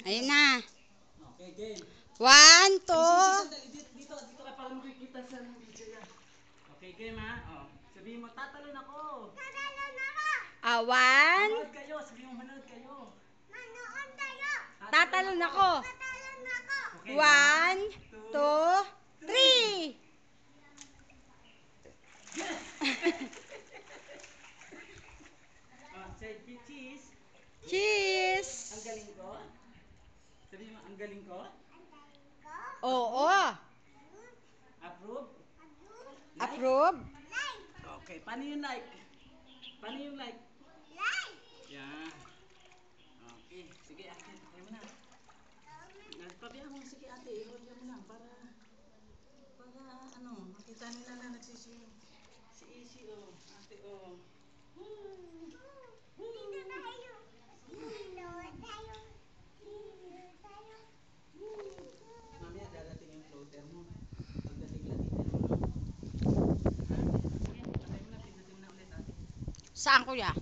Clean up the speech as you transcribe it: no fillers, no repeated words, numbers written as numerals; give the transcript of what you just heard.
Ayun na. Okay, game. 1, 2. Sandali, dito ka para makikita sa video yan. Okay, game ha. Oh. Sabihin mo, tatalon ako. 1. Manood kayo, sabihin mo, manood kayo. Tatalon ako. Okay, 1, 2, 2, 3. 3. Yes! Say cheese. Ang Cheese. galing ko. Sabihin mo, ang galing ko. Oo. Approve? Like? Approve. Okay, paano yung like? Paano yung like? Yan. Okay, sige ate, takay mo na. Nagpabihan mo, sige ate, i-hold mo na para makita nila na nagsiswimming. Si Easy oh, ate oh. Mamaya darating yung floater mo. Pagdating-lating mo. Ha? Sige, takay mo na, pindutin mo na ulit ate. Saan kuya?